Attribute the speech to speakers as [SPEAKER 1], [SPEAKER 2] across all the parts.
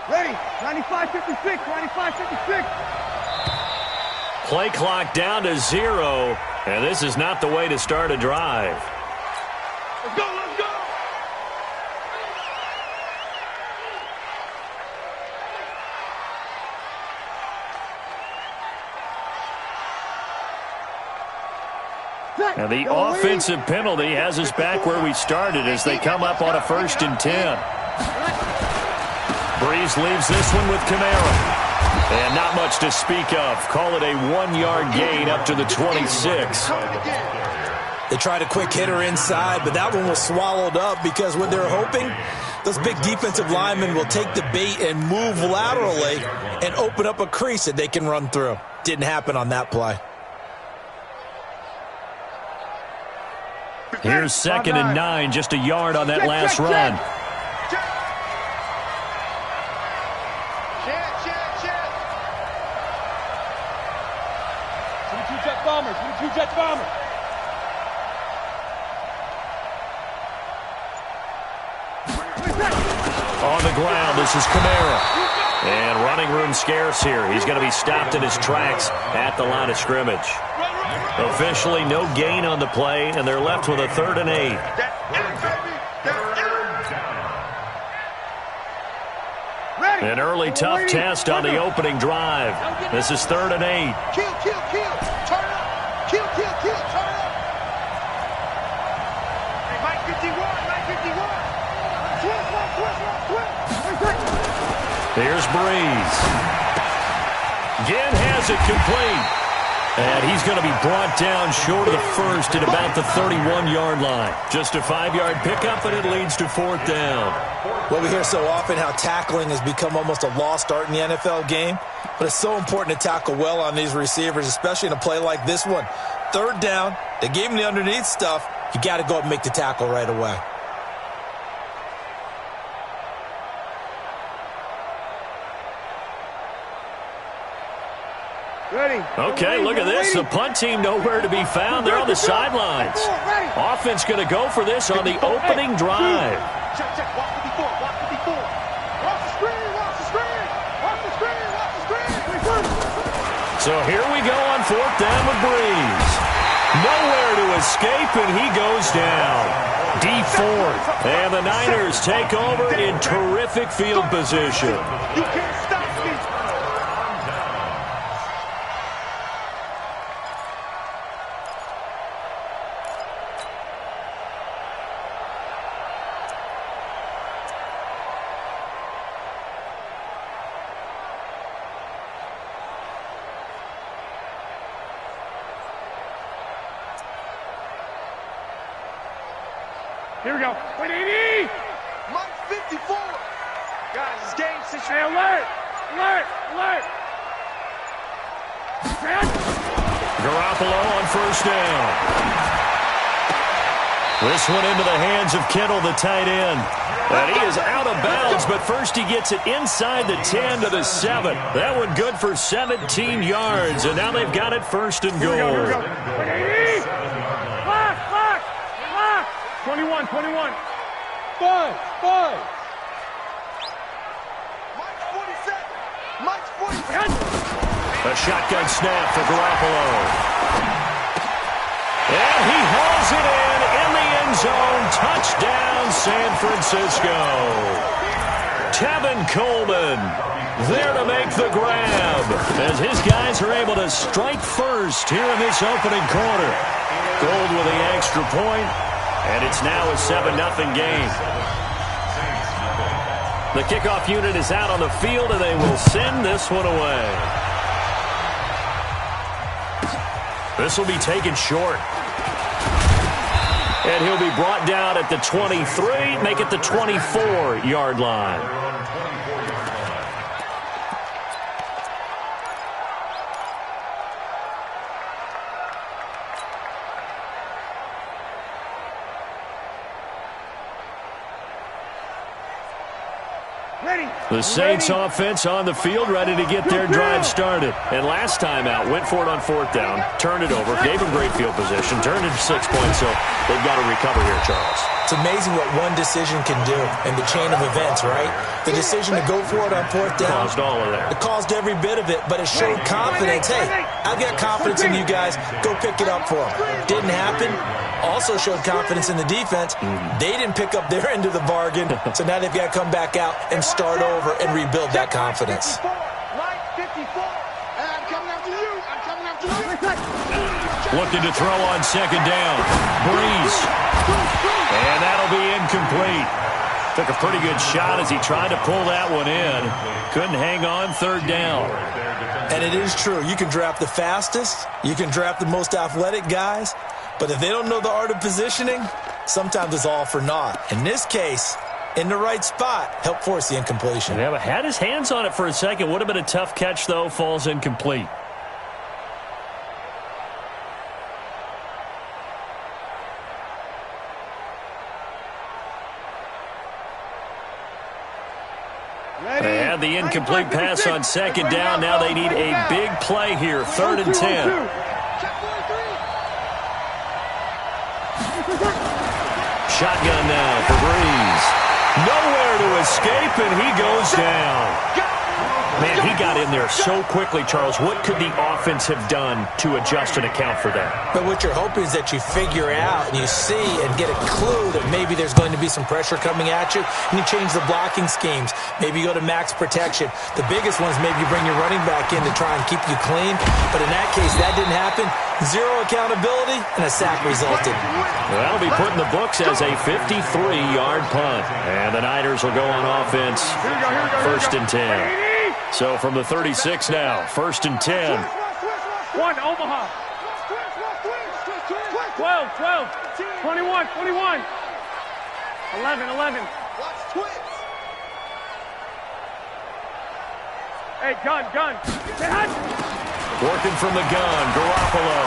[SPEAKER 1] Ready, 95-56, 95-56.
[SPEAKER 2] Play clock down to 0, and this is not the way to start a drive.
[SPEAKER 1] Let's go, let's go!
[SPEAKER 2] And the offensive penalty has us back where we started as they come up on a 1st and 10. Breeze leaves this one with Kamara. And not much to speak of. Call it a 1-yard gain up to the 26.
[SPEAKER 3] They tried a quick hitter inside, but that one was swallowed up because what they're hoping, those big defensive linemen will take the bait and move laterally and open up a crease that they can run through. Didn't happen on that play.
[SPEAKER 2] Here's 2nd and 9, just a yard on that last run.
[SPEAKER 1] Jet bombers.
[SPEAKER 2] On the ground, this is Kamara. And running room scarce here. He's going to be stopped in his tracks at the line of scrimmage. Officially no gain on the play, and they're left with a 3rd and 8. An early tough test on the opening drive. This is 3rd and 8.
[SPEAKER 1] Kill, kill, kill. Turn up. Kill, kill, kill. Turn up. Hey, Mike 51, Mike 51. Twist.
[SPEAKER 2] Here's Breeze. Again has it complete. And he's going to be brought down short of the first at about the 31-yard line. Just a 5-yard pickup, and it leads to 4th down.
[SPEAKER 3] Well, we hear so often how tackling has become almost a lost art in the NFL game, but it's so important to tackle well on these receivers, especially in a play like this one. 3rd down, they gave him the underneath stuff. You got to go up and make the tackle right away.
[SPEAKER 1] Ready.
[SPEAKER 2] Okay, look at this. The punt team nowhere to be found. They're on the sidelines. Offense going to go for this on the opening drive.
[SPEAKER 1] Check, check. Watch 54. Watch 54. Watch the screen. Watch the screen. Watch the screen. Watch the screen.
[SPEAKER 2] So here we go on 4th down with Breeze. Nowhere to escape, and he goes down. Deep 4th. And the Niners take over in terrific field position.
[SPEAKER 1] You can't stop me. Here we go. 180. Mike 54. Guys, it's game situation. Hey, alert. Alert. Alert.
[SPEAKER 2] Garoppolo on 1st down. This one into the hands of Kittle, the tight end. And he is out of bounds, but first he gets it inside the 10 to the 7. That one good for 17 yards, and now they've got it 1st and goal.
[SPEAKER 1] Here we go. 180. Lock. 21. 5. Mike's 47. Mike's 47.
[SPEAKER 2] A shotgun snap for Garoppolo. And he hauls it in the end zone. Touchdown, San Francisco. Tevin Coleman there to make the grab as his guys are able to strike first here in this opening quarter. Gold with the extra point, and it's now a 7-0 game. The kickoff unit is out on the field, and they will send this one away. This will be taken short. And he'll be brought down at the 23, make it the 24-yard line. The Saints offense on the field, ready to get their drive started. And last time out, went for it on 4th down, turned it over, gave them great field position, turned it to 6 points, so they've got to recover here, Charles.
[SPEAKER 3] It's amazing what one decision can do in the chain of events, right? The decision to go for it on 4th down.
[SPEAKER 2] Caused all of that.
[SPEAKER 3] It caused every bit of it, but it showed confidence. Hey, I've got confidence in you guys. Go pick it up for them. Didn't happen. Also showed confidence in the defense. They didn't pick up their end of the bargain, so now they've got to come back out and start over and rebuild that confidence.
[SPEAKER 2] Looking to throw on 2nd down. Breeze. And that'll be incomplete. Took a pretty good shot as he tried to pull that one in. Couldn't hang on 3rd down.
[SPEAKER 3] And it is true. You can draft the fastest. You can draft the most athletic guys. But if they don't know the art of positioning, sometimes it's all for naught. In this case, in the right spot, helped force the incompletion.
[SPEAKER 2] Yeah, but had his hands on it for a second. Would have been a tough catch, though. Falls incomplete. They had the incomplete pass on 2nd down. Now they need a big play here. 3rd and 10. Shotgun now for Breeze. Nowhere to escape, and he goes down. Man, he got in there so quickly, Charles. What could the offense have done to adjust and account for that?
[SPEAKER 3] But what you're hoping is that you figure out and you see and get a clue that maybe there's going to be some pressure coming at you, and you change the blocking schemes. Maybe you go to max protection. The biggest one is maybe you bring your running back in to try and keep you clean. But in that case, that didn't happen. Zero accountability, and a sack resulted.
[SPEAKER 2] Well, that'll be put in the books as a 53-yard punt. And the Niners will go on offense. 1st and 10. So from the 36 now, 1st and 10.
[SPEAKER 1] 1, Omaha. 12, 21. 11. Hey, gun.
[SPEAKER 2] Working from the gun, Garoppolo.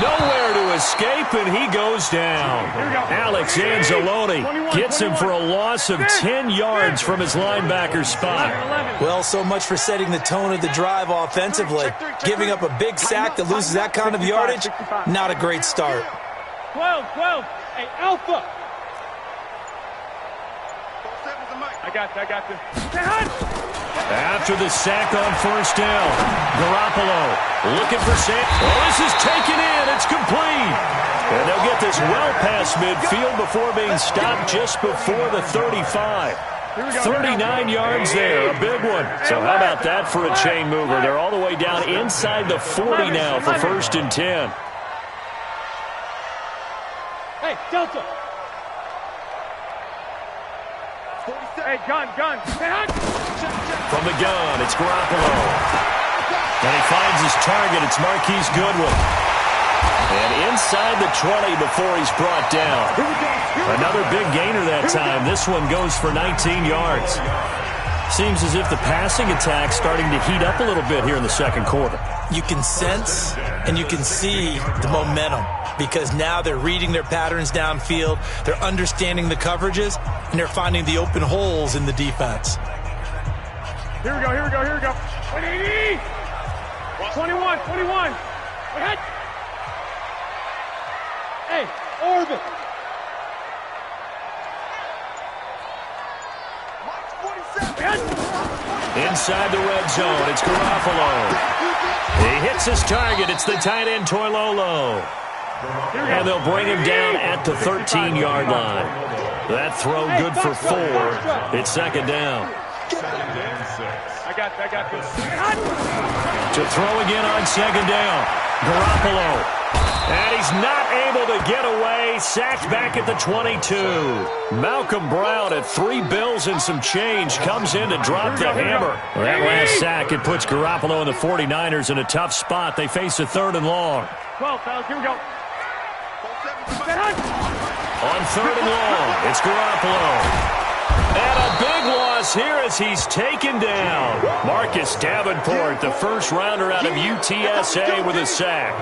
[SPEAKER 2] Nowhere to escape, and he goes down. Alex Anzalone gets him for a loss of 10 yards from his linebacker spot.
[SPEAKER 3] Well, so much for setting the tone of the drive offensively. Giving up a big sack that loses that kind of yardage, not a great start.
[SPEAKER 1] 12. Hey, Alpha. I got this.
[SPEAKER 2] After the sack on 1st down, Garoppolo looking for Sam. Oh, this is taken in. It's complete. And they'll get this well past midfield before being stopped just before the 35. 39 yards there, a big one. So how about that for a chain mover? They're all the way down inside the 40 now for 1st and 10.
[SPEAKER 1] Hey, Delta. Hey, gun.
[SPEAKER 2] From the gun, it's Garoppolo. And he finds his target. It's Marquise Goodwin. And inside the 20 before he's brought down. Another big gainer that time. This one goes for 19 yards. Seems as if the passing attack's starting to heat up a little bit here in the 2nd quarter.
[SPEAKER 3] You can sense and you can see the momentum because now they're reading their patterns downfield, they're understanding the coverages, and they're finding the open holes in the defense.
[SPEAKER 1] Here we go. 180! 21. Hey, orbit.
[SPEAKER 2] Inside the red zone, it's Garoppolo. He hits his target. It's the tight end, Toilolo. And they'll bring him down at the 13-yard line. That throw good for 4. It's 2nd down.
[SPEAKER 1] I got this.
[SPEAKER 2] To throw again on 2nd down. Garoppolo. And he's not able to get away. Sacked back at the 22. Malcolm Brown at 3 bills and some change comes in to drop the hammer. That last sack, it puts Garoppolo and the 49ers in a tough spot. They face a 3rd and long.
[SPEAKER 1] 12, fellas, here we go.
[SPEAKER 2] On 3rd and long, it's Garoppolo. And a big loss here as he's taken down. Marcus Davenport, the first rounder out of UTSA with a sack.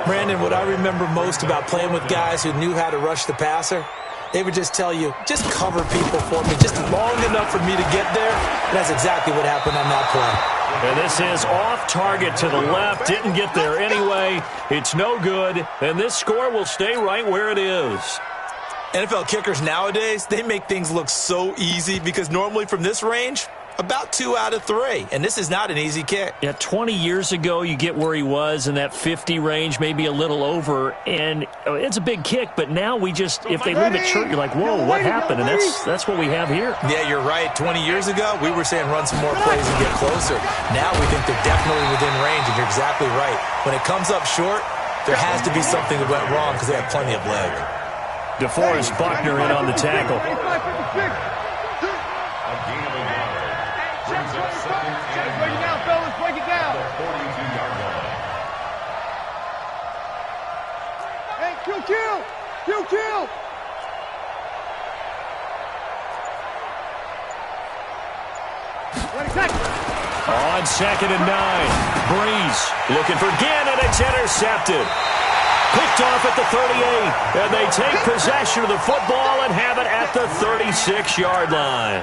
[SPEAKER 3] Brandon, what I remember most about playing with guys who knew how to rush the passer they would just tell you, just cover people for me, just long enough for me to get there. And that's exactly what happened on that play.
[SPEAKER 2] And this is off target to the left. Didn't get there anyway. It's no good. And this score will stay right where it is.
[SPEAKER 3] NFL kickers nowadays, they make things look so easy because normally from this range, about 2 out of 3. And this is not an easy kick.
[SPEAKER 2] Yeah, 20 years ago, you get where he was in that 50 range, maybe a little over. And it's a big kick, but now we just, if they leave it short, you're like, whoa, what happened? And that's what we have here.
[SPEAKER 3] Yeah, you're right. 20 years ago, we were saying run some more plays and get closer. Now we think they're definitely within range, and you're exactly right. When it comes up short, there has to be something that went wrong because they have plenty of leg.
[SPEAKER 2] DeForest Buckner in on the tackle.
[SPEAKER 1] Break it down, fellas. Break it down. Hey, kill. 20 seconds.
[SPEAKER 2] On 2nd and 9. Breeze looking for Ginn, and it's intercepted. Picked off at the 38, and they take possession of the football and have it at the 36-yard line.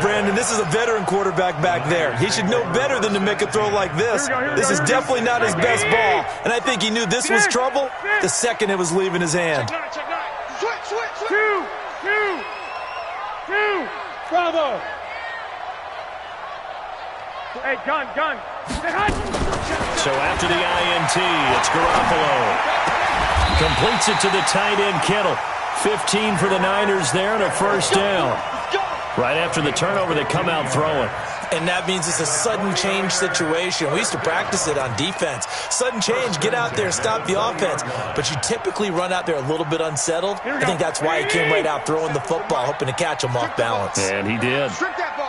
[SPEAKER 3] Brandon, this is a veteran quarterback back there. He should know better than to make a throw like this. This is definitely not his best ball, and I think he knew this was trouble the second it was leaving his hand.
[SPEAKER 1] Switch. Two. Bravo. Hey, gun.
[SPEAKER 2] So after the INT, it's Garoppolo. Completes it to the tight end, Kittle. 15 for the Niners there and a first down. Right after the turnover, they come out throwing.
[SPEAKER 3] And that means it's a sudden change situation. We used to practice it on defense. Sudden change, get out there, stop the offense. But you typically run out there a little bit unsettled. I think that's why he came right out throwing the football, hoping to catch him off balance.
[SPEAKER 2] And he did.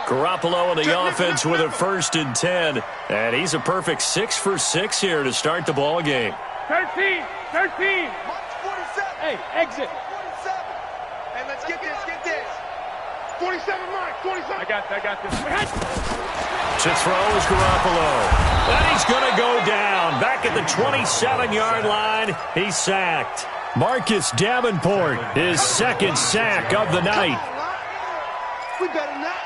[SPEAKER 2] Garoppolo on the offense with a 1st and 10. And he's a perfect 6 for 6 here to start the ball game.
[SPEAKER 1] 13. Hey, exit. 47. Hey, let's get this. 47, Mike. 47. I got this.
[SPEAKER 2] To throw is Garoppolo. And he's going to go down. Back at the 27-yard line, he's sacked. Marcus Davenport, his 2nd sack of the night.
[SPEAKER 1] We better not.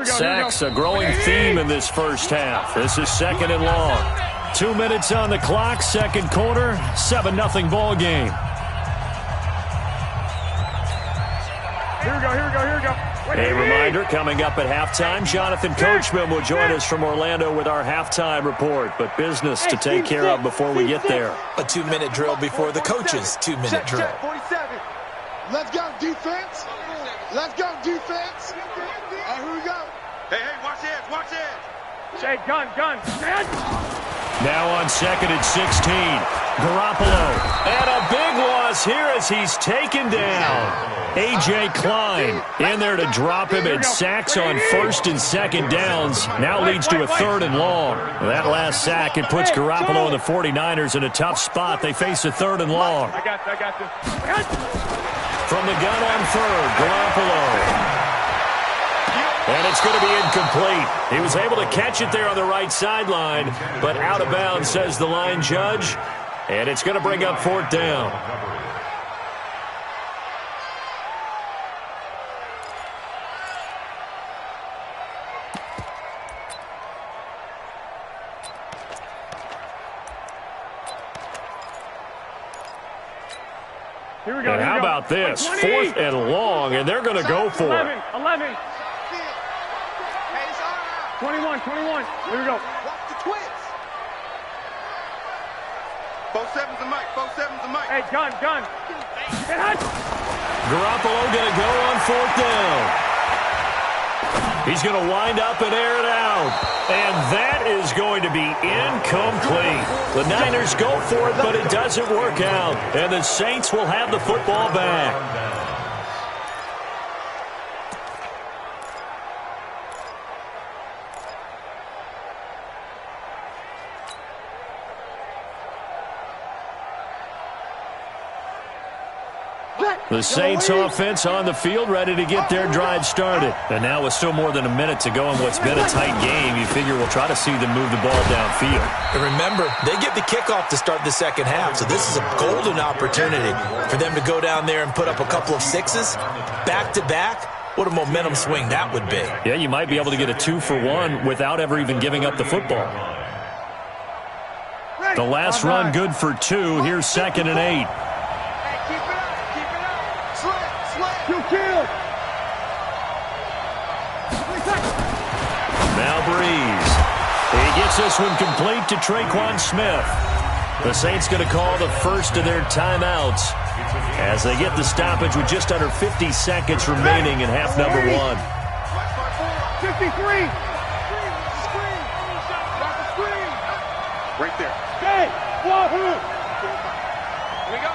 [SPEAKER 2] Sacks a growing theme in this first half. This is 2nd and long. 2 minutes on the clock, 2nd quarter, 7-0 ball game.
[SPEAKER 1] Here we go.
[SPEAKER 2] A reminder, coming up at halftime, Jonathan Coachman will join us from Orlando with our halftime report. But business to take care of before we get there.
[SPEAKER 3] A 2-minute drill before the coach's 2-minute drill.
[SPEAKER 1] 47. Let's go, defense. Here we go. Hey, watch this. Say, gun.
[SPEAKER 2] Now on 2nd and 16, Garoppolo. And a big loss here as he's taken down. A.J. Klein in there to drop him, and sacks on 1st and 2nd downs. Now leads to a 3rd and long. That last sack, it puts Garoppolo and the 49ers in a tough spot. They face a 3rd and long.
[SPEAKER 1] I got this.
[SPEAKER 2] From the gun on 3rd, Garoppolo. And it's going to be incomplete. He was able to catch it there on the right sideline, but out of bounds, says the line judge. And it's going to bring up 4th down.
[SPEAKER 1] Here we go.
[SPEAKER 2] And how about this? 4th and long, and they're going to go for it.
[SPEAKER 1] 11. 21. Here we go. Watch the twins. Both sevens and Mike. Hey, gun.
[SPEAKER 2] Garoppolo going to go on 4th down. He's going to wind up and air it out. And that is going to be incomplete. The Niners go for it, but it doesn't work out. And the Saints will have the football back. The Saints offense on the field, ready to get their drive started. And now with still more than a minute to go in what's been a tight game, you figure we'll try to see them move the ball downfield.
[SPEAKER 3] And remember, they get the kickoff to start the second half, so this is a golden opportunity for them to go down there and put up a couple of sixes back-to-back. What a momentum swing that would be.
[SPEAKER 2] Yeah, you might be able to get a 2-for-1 without ever even giving up the football. The last run good for 2. Here's 2nd and 8. Now Breeze. He gets this one complete to Traquan Smith. The Saints going to call the first of their timeouts as they get the stoppage with just under 50 seconds remaining in half number 1.
[SPEAKER 1] 53. Right there. Hey, Wahoo! Here we go.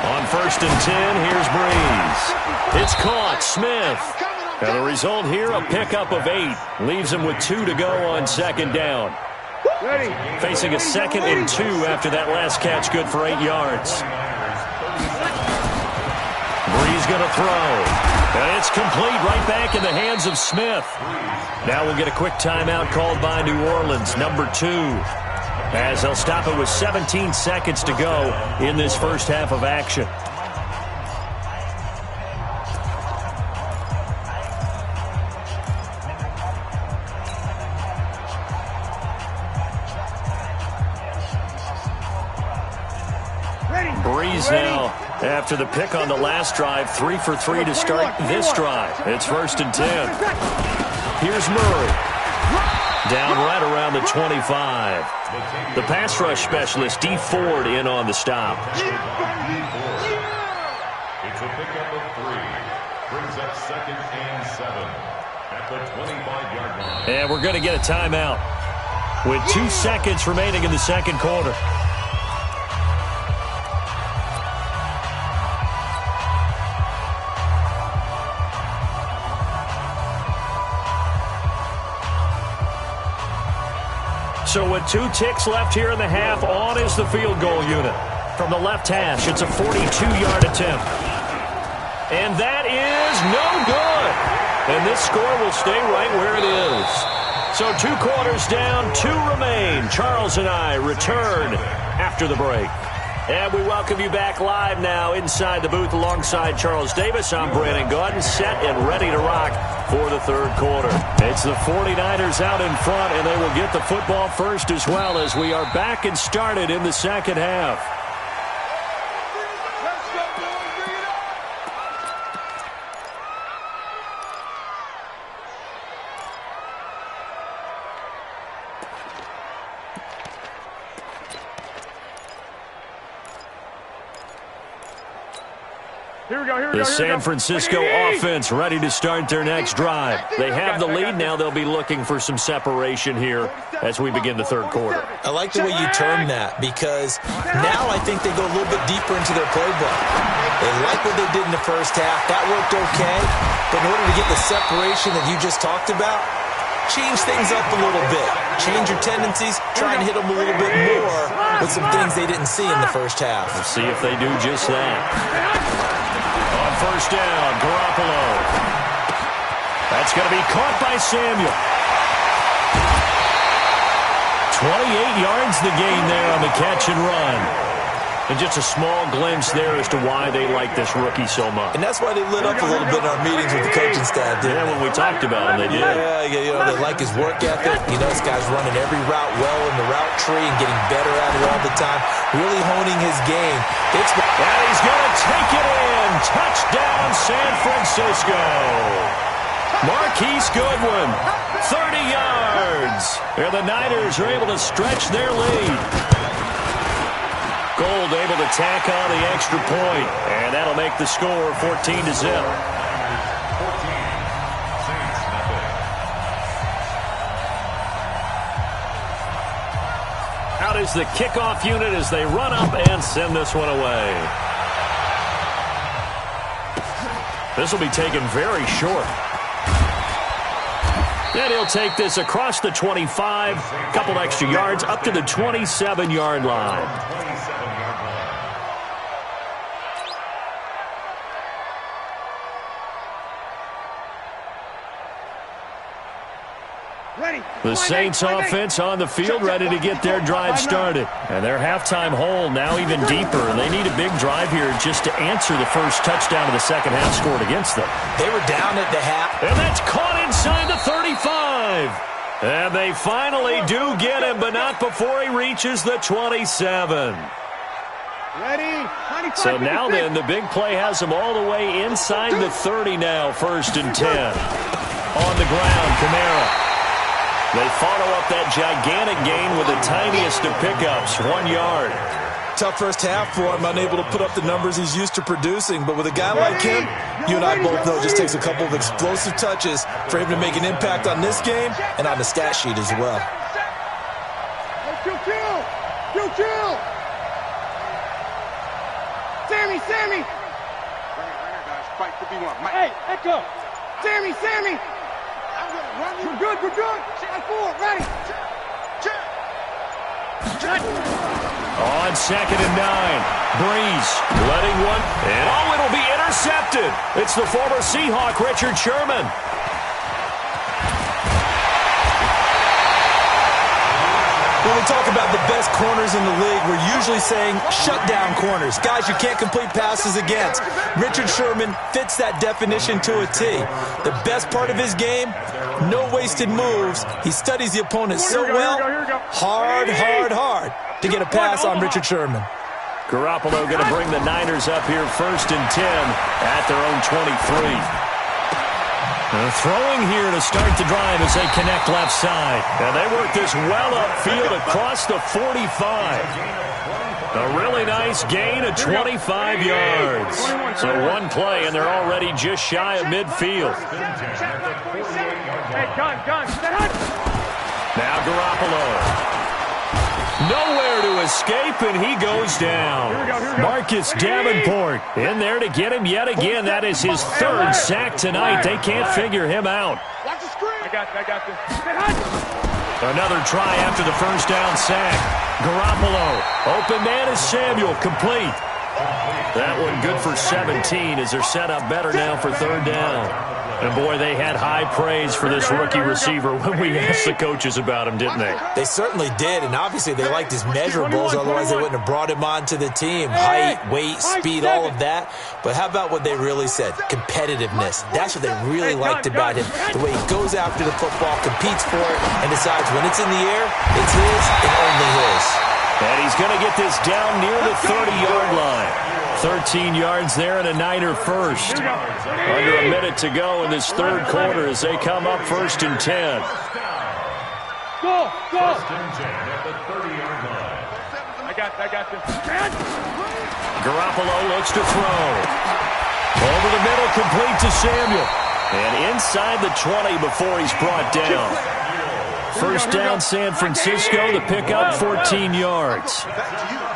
[SPEAKER 2] On 1st and 10, here's Breeze. It's caught. Smith. And the result here, a pickup of 8. Leaves him with 2 to go on 2nd down.
[SPEAKER 1] Ready.
[SPEAKER 2] Facing a 2nd and 2 after that last catch, good for 8 yards. Breeze going to throw. And it's complete right back in the hands of Smith. Now we'll get a quick timeout called by New Orleans, number 2. As they'll stop it with 17 seconds to go in this first half of action. Breeze now, after the pick on the last drive, 3 for 3 to start this drive. It's 1st and 10. Here's Murray. Down right around the 25. The pass rush specialist, D. Ford, in on the stop.
[SPEAKER 4] It's a pickup of 3. Brings up 2nd and 7 at the 25-yard line.
[SPEAKER 2] And we're going to get a timeout with 2 seconds remaining in the second quarter. So with 2 ticks left here in the half, on is the field goal unit. From the left hash, it's a 42-yard attempt. And that is no good. And this score will stay right where it is. So 2 quarters down, 2 remain. Charles and I return after the break. And we welcome you back live now inside the booth alongside Charles Davis. I'm Brandon Gaudin, set and ready to rock for the third quarter. It's the 49ers out in front, and they will get the football first as well as we are back and started in the second half. The San Francisco offense ready to start their next drive. They have the lead. Now they'll be looking for some separation here as we begin the third quarter.
[SPEAKER 3] I like the way you term that because now I think they go a little bit deeper into their playbook. They like what they did in the first half. That worked okay. But in order to get the separation that you just talked about, change things up a little bit. Change your tendencies. Try and hit them a little bit more with some things they didn't see in the first half.
[SPEAKER 2] We'll see if they do just that. On 1st down, Garoppolo. That's going to be caught by Samuel. 28 yards the gain there on the catch and run. And just a small glimpse there as to why they like this rookie so much.
[SPEAKER 3] And that's why they lit up a little bit in our meetings with the coaching staff, didn't they?
[SPEAKER 2] When we talked about him, they did.
[SPEAKER 3] Yeah, you know, they like his work ethic. You know, this guy's running every route well in the route tree and getting better at it all the time. Really honing his game. And
[SPEAKER 2] he's going to take it in. Touchdown, San Francisco. Marquise Goodwin, 30 yards. And the Niners are able to stretch their lead. Gold able to tack on the extra point, and that'll make the score 14-0. Out is the kickoff unit as they run up and send this one away. This will be taken very short. And he'll take this across the 25, couple extra yards, up to the 27-yard line. The Saints offense on the field ready to get their drive started. And their halftime hole now even deeper. They need a big drive here just to answer the first touchdown of the second half scored against them.
[SPEAKER 3] They were down at the half.
[SPEAKER 2] And that's caught inside the 35. And they finally do get him, but not before he reaches the 27.
[SPEAKER 1] Ready?
[SPEAKER 2] So now then, the big play has him all the way inside the 30 now, 1st and 10. On the ground, Kamara. They follow up that gigantic gain with the tiniest of pickups, 1 yard.
[SPEAKER 3] Tough first half for him, unable to put up the numbers he's used to producing. But with a guy like him, you and I both know it just takes a couple of explosive touches for him to make an impact on this game and on the stat sheet as well.
[SPEAKER 1] Kill! Sammy! Fight to be one. Hey, echo! Sammy! We're good. Check 4, ready.
[SPEAKER 2] On 2nd and 9, Breeze letting one, and it'll be intercepted. It's the former Seahawk, Richard Sherman.
[SPEAKER 3] When we talk about the best corners in the league, we're usually saying shutdown corners, guys you can't complete passes against. Richard Sherman fits that definition to a T. The best part of his game, no wasted moves. He studies the opponent so well. Hard to get a pass on Richard Sherman.
[SPEAKER 2] Garoppolo going to bring the Niners up here 1st and 10 at their own 23. Throwing here to start the drive as they connect left side. And they work this well upfield across the 45. A really nice gain of 25 yards. So one play, and they're already just shy of midfield.
[SPEAKER 1] Hey, gun.
[SPEAKER 2] Now Garoppolo. Nowhere to escape, and he goes down. Marcus Davenport in there to get him yet again. That is his 3rd sack tonight. They can't figure him out.
[SPEAKER 1] I got this.
[SPEAKER 2] Another try after the first down sack. Garoppolo. Open man is Samuel. Complete. That one good for 17 as they're set up better now for 3rd down. And, boy, they had high praise for this rookie receiver when we asked the coaches about him, didn't they?
[SPEAKER 3] They certainly did, and obviously they liked his measurables. Otherwise, they wouldn't have brought him onto the team. Height, weight, speed, all of that. But how about what they really said? Competitiveness. That's what they really liked about him. The way he goes after the football, competes for it, and decides when it's in the air, it's his and only his.
[SPEAKER 2] And he's going to get this down near the 30-yard line. 13 yards there and a Niner first. Under a minute to go in this 3rd quarter as they come up 1st and 10.
[SPEAKER 1] Go!
[SPEAKER 4] 1st and 10 at the 30-yard line.
[SPEAKER 1] I got this.
[SPEAKER 2] Garoppolo looks to throw. Over the middle, complete to Samuel. And inside the 20 before he's brought down. 1st down, San Francisco. The pickup, 14 yards.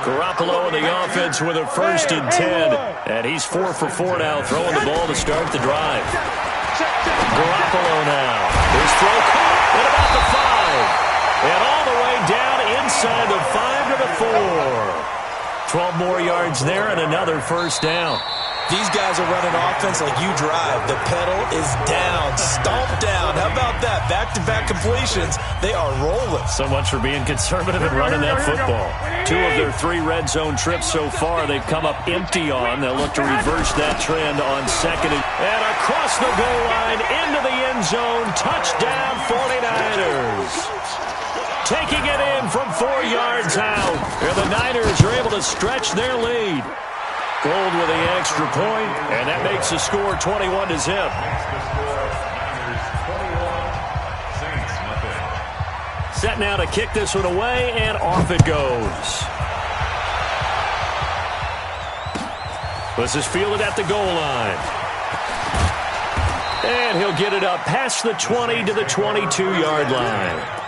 [SPEAKER 2] Garoppolo in the offense with a 1st and 10. And he's 4 for 4 now, throwing the ball to start the drive. Garoppolo now. His throw caught at about the 5. And all the way down inside the 5 to the 4. 12 more yards there and another 1st down.
[SPEAKER 3] These guys are running offense like you drive. The pedal is down, stomped down. How about that? Back-to-back completions. They are rolling.
[SPEAKER 2] So much for being conservative and running that football. 2 of their 3 red zone trips so far, they've come up empty on. They'll look to reverse that trend on 2nd. And across the goal line, into the end zone. Touchdown, 49ers. Taking it in from 4 yards out. And the Niners are able to stretch their lead. Gold with the extra point, and that makes the score 21-0. Set now to kick this one away, and off it goes. This is fielded at the goal line. And he'll get it up past the 20 to the 22-yard line.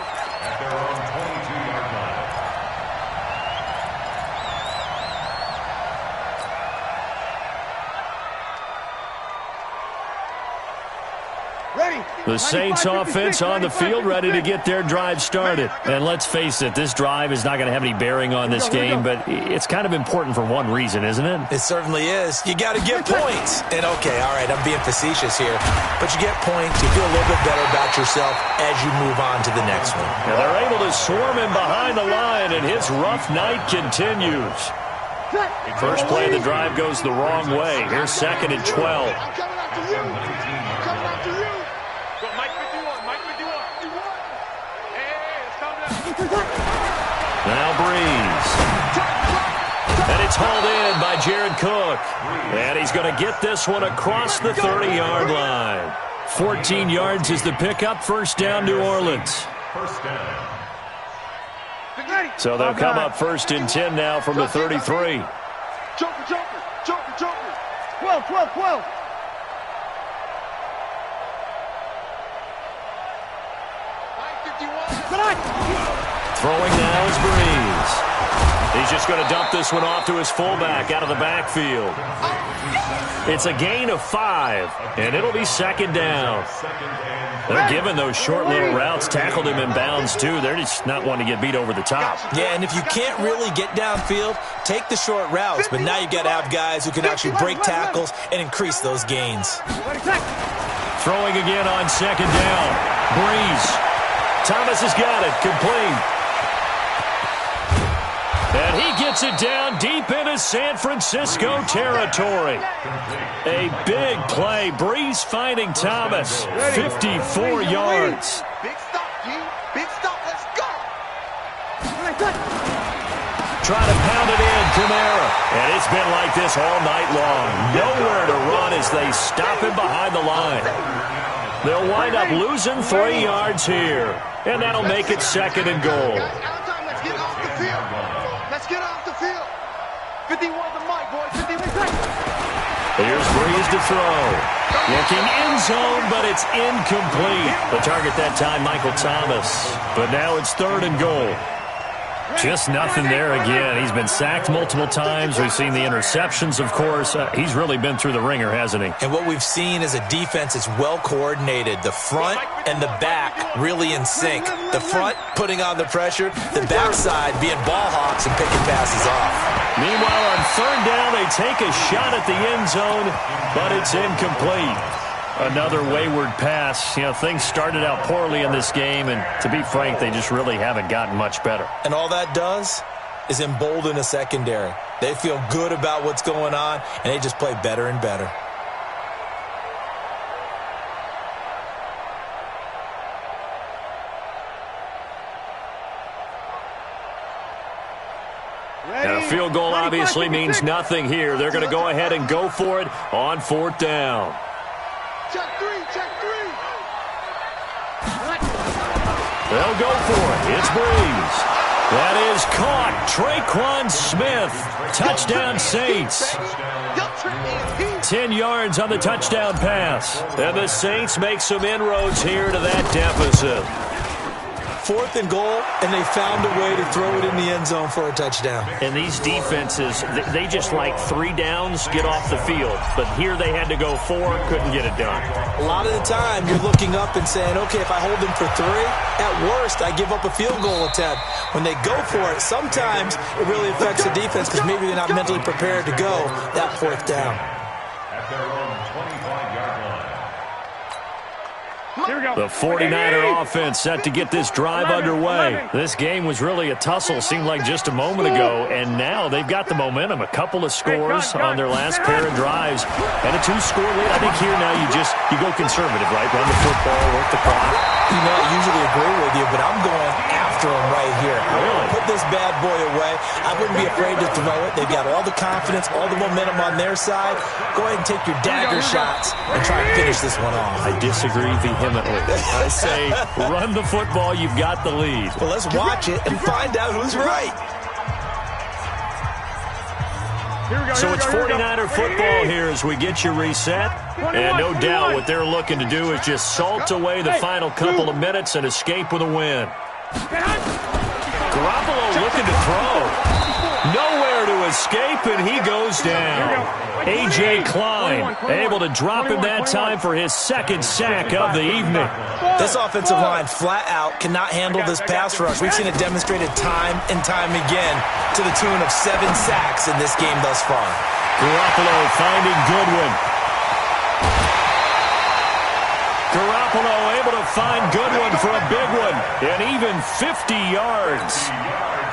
[SPEAKER 1] Ready.
[SPEAKER 2] The Saints offense on the field, ready to get their drive started. And let's face it, this drive is not going to have any bearing on this game, but it's kind of important for one reason, isn't it?
[SPEAKER 3] It certainly is. You got to get points. And okay, all right, I'm being facetious here, but you get points, you feel a little bit better about yourself as you move on to the next one.
[SPEAKER 2] And they're able to swarm him behind the line, and his rough night continues. First play of the drive goes the wrong way. Here's 2nd and 12.
[SPEAKER 1] I'm coming after you. I'm coming after you. Go, Mike 51. Mike 51. Hey, it's coming down.
[SPEAKER 2] Now Breeze. And it's hauled in by Jared Cook. And he's going to get this one across the 30-yard line. 14 yards is the pickup. First down, New Orleans.
[SPEAKER 4] First down.
[SPEAKER 2] So they'll come up 1st and 10 now from the 33.
[SPEAKER 1] Joker, Joker, Joker, Joker. 12, 12, 12.
[SPEAKER 2] Throwing now is Breeze. He's just going to dump this one off to his fullback out of the backfield. It's a gain of 5, and it'll be 2nd down. They're giving those short little routes. Tackled him in bounds, too. They're just not wanting to get beat over the top.
[SPEAKER 3] Yeah, and if you can't really get downfield, take the short routes. But now you got to have guys who can actually break tackles and increase those gains.
[SPEAKER 2] Throwing again on 2nd down. Breeze. Thomas has got it. Complete. And he gets it down deep into San Francisco territory. A big play. Breeze finding Thomas. 54 yards.
[SPEAKER 1] Big stop, G. Big stop. Let's go.
[SPEAKER 2] Try to pound it in, Kamara. And it's been like this all night long. Nowhere to run as they stop him behind the line. They'll wind up losing 3 yards here. And that'll make it 2nd and goal.
[SPEAKER 1] Let's get off the field. Let's get off the field. 51 the mic, boys. 51.
[SPEAKER 2] Here's Breeze to throw. Looking end zone, but it's incomplete. The target that time, Michael Thomas. But now it's 3rd and goal. Just nothing there again. He's been sacked multiple times. We've seen the interceptions, of course. He's really been through the ringer, hasn't he?
[SPEAKER 3] And what we've seen is a defense that's well coordinated. The front and the back really in sync. The front putting on the pressure, the backside being ball hawks and picking passes off.
[SPEAKER 2] Meanwhile, on 3rd down, they take a shot at the end zone, but it's incomplete. Another wayward pass. You know, things started out poorly in this game, and to be frank, they just really haven't gotten much better.
[SPEAKER 3] And all that does is embolden a secondary. They feel good about what's going on, and they just play better and better.
[SPEAKER 2] And a field goal obviously means nothing here. They're going to go ahead and go for it on 4th down.
[SPEAKER 1] Check 3, check 3.
[SPEAKER 2] They'll go for it. It's Breeze. That is caught. Traquan Smith. Touchdown Saints. 10 yards on the touchdown pass. And the Saints make some inroads here to that deficit.
[SPEAKER 3] 4th and goal, and they found a way to throw it in the end zone for a touchdown.
[SPEAKER 2] And these defenses, they just like 3 downs, get off the field. But here they had to go 4, couldn't get it done.
[SPEAKER 3] A lot of the time, you're looking up and saying, okay, if I hold them for 3, at worst, I give up a field goal attempt. When they go for it, sometimes it really affects the defense because maybe they're not mentally prepared to go that 4th down.
[SPEAKER 4] At their own 25-yard line.
[SPEAKER 1] Here we go.
[SPEAKER 2] The 49er offense set to get this drive underway. This game was really a tussle, seemed like just a moment ago, and now they've got the momentum. A couple of scores on their last pair of drives, and a 2-score lead. I think here now you go conservative, right? Run the football, work the clock.
[SPEAKER 3] You know, I usually agree with you, but I'm going after him right here.
[SPEAKER 2] Really?
[SPEAKER 3] Put this bad boy away. I wouldn't be afraid to throw it. They've got all the confidence, all the momentum on their side. Go ahead and take your dagger shots and try and finish this one off.
[SPEAKER 2] I disagree vehemently. I say run the football. You've got the lead.
[SPEAKER 3] Well, let's watch it and find out who's right.
[SPEAKER 2] So it's 49er football here as we get you reset. And no doubt what they're looking to do is just salt away the final couple of minutes and escape with a win. Garoppolo looking to throw. Nowhere to escape, and he goes down. A.J. Klein able to drop him that time for his second sack of the evening.
[SPEAKER 3] This offensive line flat out cannot handle this pass rush. We've seen it demonstrated time and time again to the tune of 7 sacks in this game thus far.
[SPEAKER 2] Garoppolo finding Goodwin. Garoppolo able to find Goodwin for a big one, and even 50 yards.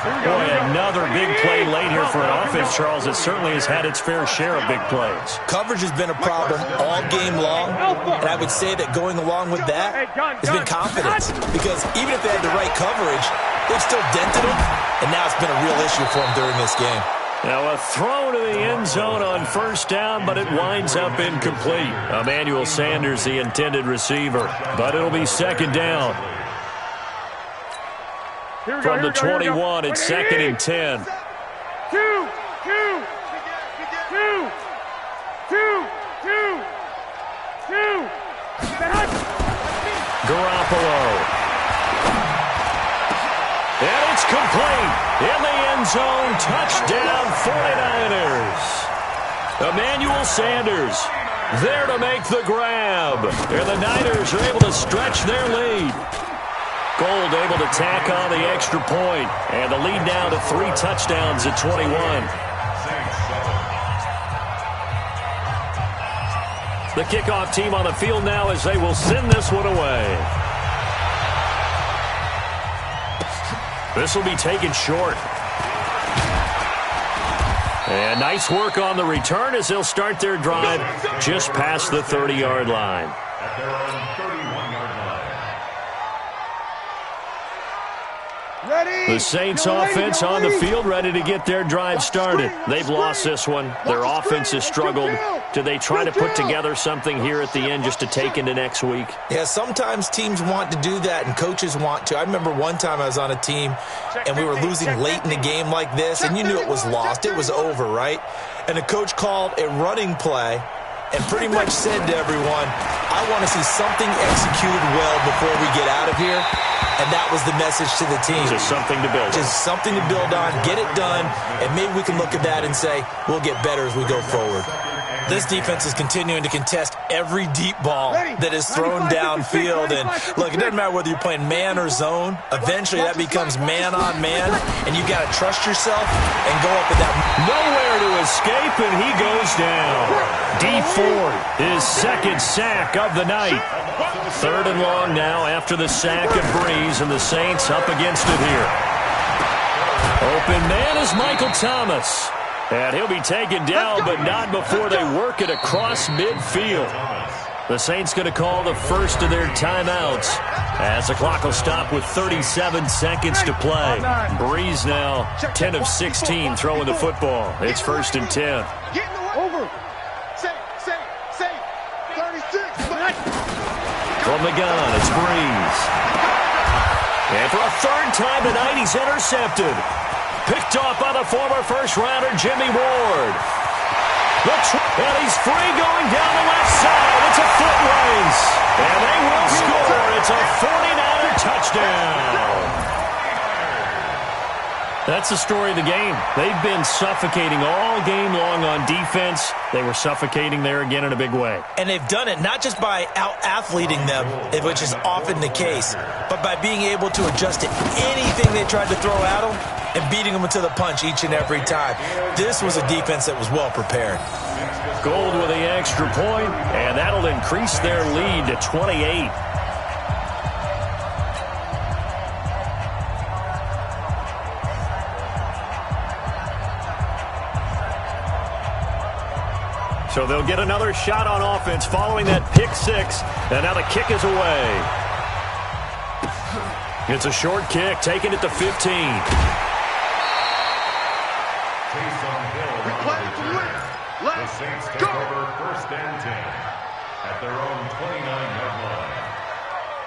[SPEAKER 2] Boy, another big play late here for an offense, Charles, that certainly has had its fair share of big plays.
[SPEAKER 3] Coverage has been a problem all game long, and I would say that going along with that has been confidence, because even if they had the right coverage, they've still dented them, and now it's been a real issue for them during this game.
[SPEAKER 2] Now a throw to the end zone on first down, but it winds up incomplete. Emmanuel Sanders, the intended receiver, but it'll be second down. From the 21, it's second and 10. Garoppolo. And it's complete. In the end zone, touchdown 49ers. Emmanuel Sanders there to make the grab. And the Niners are able to stretch their lead. Gold able to tack on the extra point, and the lead now to 3 touchdowns at 21. The kickoff team on the field now as they will send this one away. This will be taken short. And nice work on the return as they'll start their drive just past the 30-yard line.
[SPEAKER 4] At their own 31-yard line.
[SPEAKER 2] The Saints offense on the field ready to get their drive started. They've lost this one. Their offense has struggled. Do they try to put together something here at the end just to take into next week?
[SPEAKER 3] Yeah, sometimes teams want to do that and coaches want to. I remember one time I was on a team and we were losing late in the game like this, and you knew it was lost. It was over, right? And the coach called a running play and pretty much said to everyone, I want to see something executed well before we get out of here. And that was the message to the team.
[SPEAKER 2] Just something to build on.
[SPEAKER 3] Just something to build on, get it done, and maybe we can look at that and say, we'll get better as we go forward. This defense is continuing to contest every deep ball that is thrown downfield. And look, it doesn't matter whether you're playing man or zone. Eventually that becomes man on man, and you've got to trust yourself and go up with that.
[SPEAKER 2] Nowhere to escape, and he goes down. Dee Ford, his second sack of the night. 3rd and long now after the sack of Breeze, and the Saints up against it here. Open man is Michael Thomas. And he'll be taken down, but not before they work it across midfield. The Saints going to call the first of their timeouts as the clock will stop with 37 seconds to play. Breeze now 10 of 16 throwing the football. It's 1st and 10.
[SPEAKER 1] Over. Say. 36.
[SPEAKER 2] From the gun, it's Breeze. And for a 3rd time tonight, he's intercepted. Picked off by the former first-rounder Jimmy Ward. And he's free going down the left side. It's a foot race. And they will score. It's a 49er touchdown. That's the story of the game. They've been suffocating all game long on defense. They were suffocating there again in a big way.
[SPEAKER 3] And they've done it not just by out-athleting them, which is often the case, but by being able to adjust to anything they tried to throw at them and beating them to the punch each and every time. This was a defense that was well prepared.
[SPEAKER 2] Gold with the extra point, and that'll increase their lead to 28. So they'll get another shot on offense following that pick 6, and now the kick is away. It's a short kick, taking it to 15.
[SPEAKER 4] The Saints take over 1st and 10 at their own 29-yard line.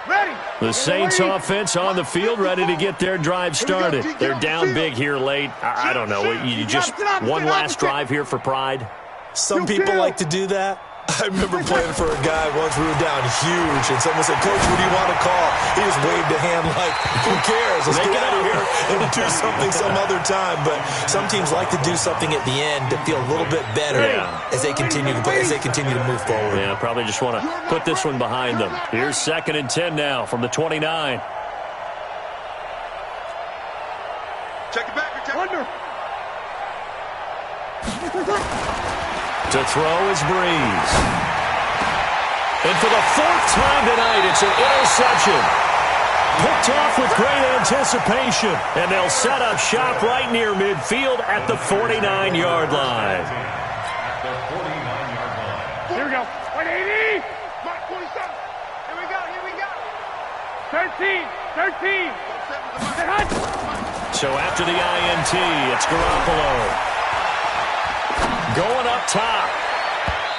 [SPEAKER 1] Ready.
[SPEAKER 2] The Saints offense on the field ready to get their drive started. They're down big here late. I don't know. You just one last drive here for pride.
[SPEAKER 3] Some people like to do that. I remember playing for a guy once. We were down huge, and someone said, "Coach, what do you want to call?" He just waved a hand like, "Who cares? Let's get out of here and do something some other time." But some teams like to do something at the end to feel a little bit better as they continue to play, as they continue to move forward.
[SPEAKER 2] Yeah, probably just want to put this one behind them. Here's 2nd and 10 now from the 29.
[SPEAKER 1] Check it back. Under.
[SPEAKER 2] To throw is Breeze. And for the 4th time tonight, it's an interception. Picked off with great anticipation. And they'll set up shop right near midfield at the 49-yard line.
[SPEAKER 4] At the 49-yard line.
[SPEAKER 1] Here we go. 180. Mark 47. Here we go. 13.
[SPEAKER 2] So after the INT, it's Garoppolo. Going up top.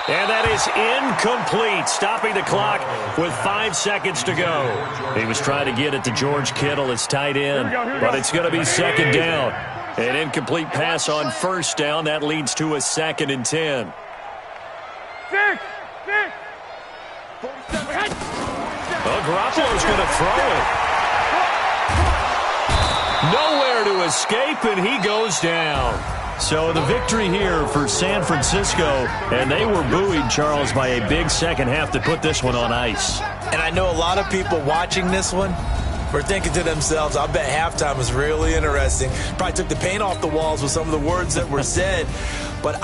[SPEAKER 2] And that is incomplete, stopping the clock with 5 seconds to go. He was trying to get it to George Kittle, his tight end, but it's going to be 2nd down. An incomplete pass on 1st down. That leads to a 2nd and 10.
[SPEAKER 1] 6.
[SPEAKER 2] Well, Garoppolo's going to throw it. Nowhere to escape, and he goes down. So the victory here for San Francisco, and they were buoyed, Charles, by a big second half to put this one on ice.
[SPEAKER 3] And I know a lot of people watching this one were thinking to themselves, I bet halftime was really interesting. Probably took the paint off the walls with some of the words that were said. But